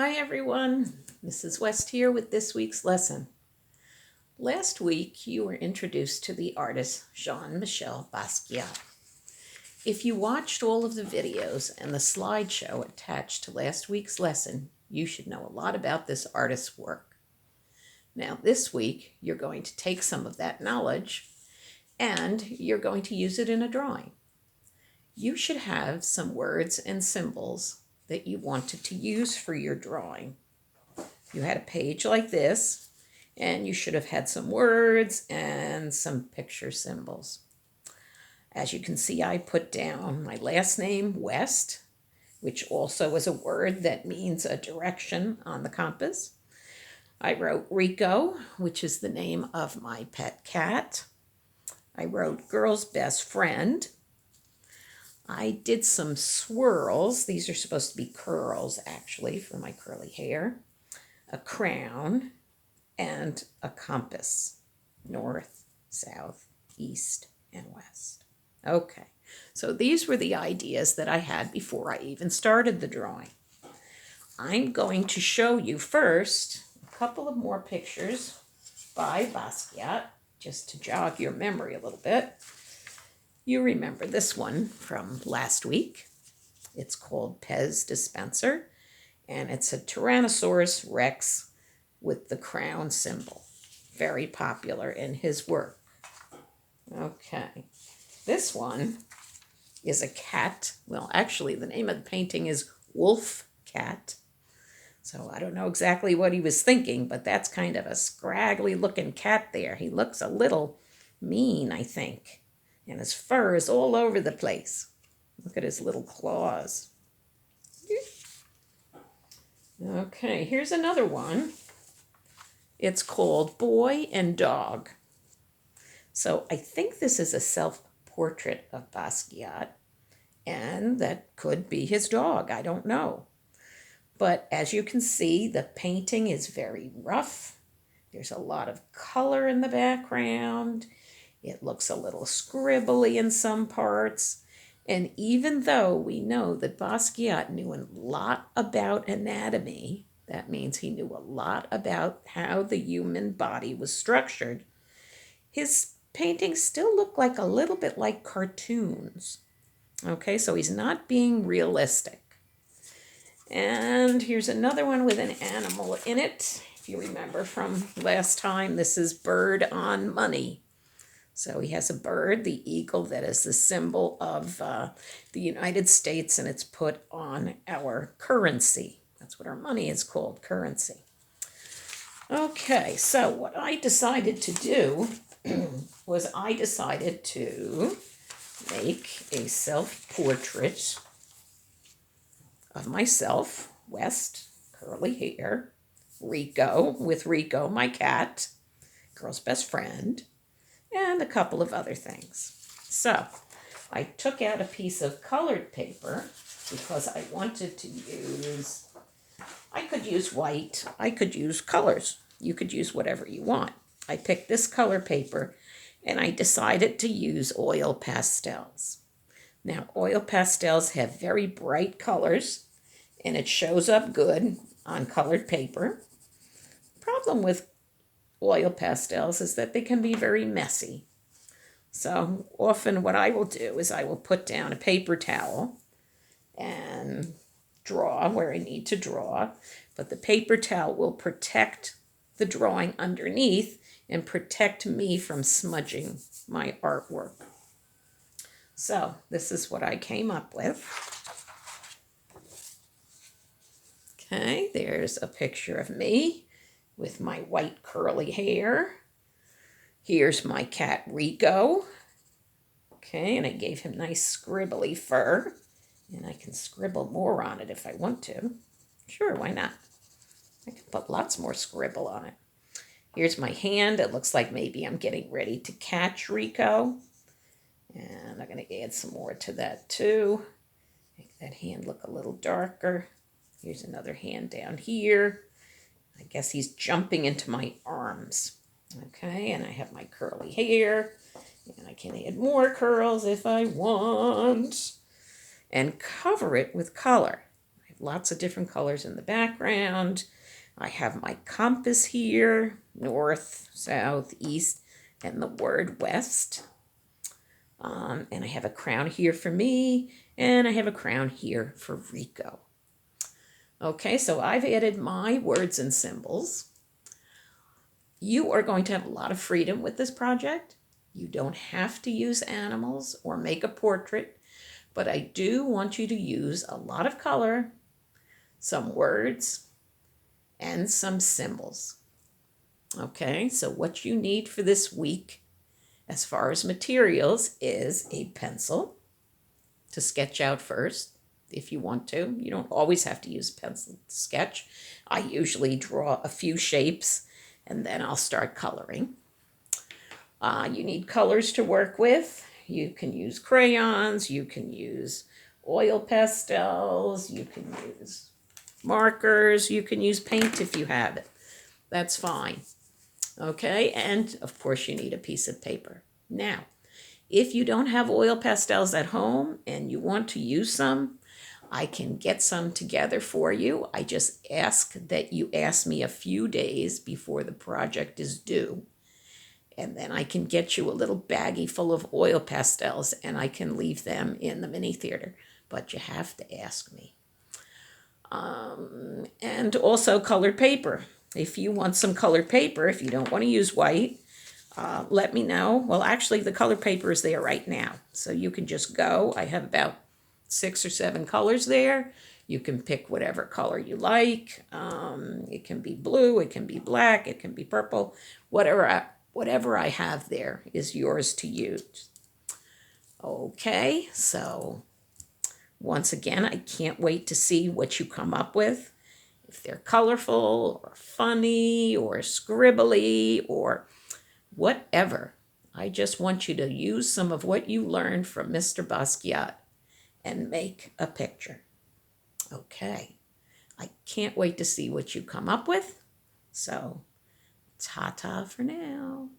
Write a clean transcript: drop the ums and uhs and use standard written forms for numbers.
Hi everyone, Mrs. West here with this week's lesson. Last week you were introduced to the artist Jean-Michel Basquiat. If you watched all of the videos and the slideshow attached to last week's lesson, you should know a lot about this artist's work. Now this week you're going to take some of that knowledge and you're going to use it in a drawing. You should have some words and symbols that you wanted to use for your drawing. You had a page like this, and you should have had some words and some picture symbols. As you can see, I put down my last name, West, which also is a word that means a direction on the compass. I wrote Rico, which is the name of my pet cat. I wrote girl's best friend. I did some swirls. These are supposed to be curls, actually, for my curly hair. A crown, and a compass, north, south, east, and west. Okay, so these were the ideas that I had before I even started the drawing. I'm going to show you first a couple of more pictures by Basquiat, just to jog your memory a little bit. You remember this one from last week. It's called Pez Dispenser, and it's a Tyrannosaurus Rex with the crown symbol. Very popular in his work. Okay, this one is a cat. Well, actually, the name of the painting is Wolf Cat. So I don't know exactly what he was thinking, but that's kind of a scraggly looking cat there. He looks a little mean, I think. And his fur is all over the place. Look at his little claws. Okay, here's another one. It's called Boy and Dog. So I think this is a self-portrait of Basquiat, and that could be his dog. I don't know. But as you can see, the painting is very rough. There's a lot of color in the background. It looks a little scribbly in some parts. And even though we know that Basquiat knew a lot about anatomy, that means he knew a lot about how the human body was structured, his paintings still look like a little bit like cartoons. Okay, so he's not being realistic. And here's another one with an animal in it. If you remember from last time, this is Bird on Money. So he has a bird, the eagle, that is the symbol of the United States, and it's put on our currency. That's what our money is called, currency. Okay, so what I decided to do was I decided to make a self-portrait of myself, West, curly hair, Rico, with Rico, my cat, girl's best friend, and a couple of other things. So I took out a piece of colored paper because I wanted to use, I could use white, I could use colors. You could use whatever you want. I picked this color paper and I decided to use oil pastels. Now, oil pastels have very bright colors and it shows up good on colored paper. Problem with oil pastels is that they can be very messy. So often what I will do is I will put down a paper towel and draw where I need to draw, but the paper towel will protect the drawing underneath and protect me from smudging my artwork. So this is what I came up with. Okay, there's a picture of me with my white curly hair. Here's my cat Rico. Okay, and I gave him nice scribbly fur. And I can scribble more on it if I want to. Sure, why not? I can put lots more scribble on it. Here's my hand. It looks like maybe I'm getting ready to catch Rico. And I'm going to add some more to that too. Make that hand look a little darker. Here's another hand down here. I guess he's jumping into my arms. Okay, and I have my curly hair. And I can add more curls if I want. And cover it with color. I lots of different colors in the background. I have my compass here, north, south, east, and the word west. And I have a crown here for me, and I have a crown here for Rico. Okay, so I've added my words and symbols. You are going to have a lot of freedom with this project. You don't have to use animals or make a portrait, but I do want you to use a lot of color, some words, and some symbols. Okay, so what you need for this week as far as materials is a pencil to sketch out first if you want to. You don't always have to use a pencil to sketch. I usually draw a few shapes and then I'll start coloring. You need colors to work with. You can use crayons, you can use oil pastels, you can use markers, you can use paint if you have it. That's fine. Okay, and of course you need a piece of paper. Now, if you don't have oil pastels at home and you want to use some, I can get some together for you. I just ask that you ask me a few days before the project is due. And then I can get you a little baggie full of oil pastels and I can leave them in the mini theater. But you have to ask me. And also colored paper. If you want some colored paper, if you don't want to use white, let me know. Well, actually, the colored paper is there right now. So you can just go. I have about 6 or 7 colors there. You can pick whatever color you like. It can be blue, it can be black, it can be purple. Whatever I have there is yours to use. Okay, so once again, I can't wait to see what you come up with. If they're colorful or funny or scribbly or whatever. I just want you to use some of what you learned from Mr. Basquiat and make a picture. Okay, I can't wait to see what you come up with. So, ta-ta for now.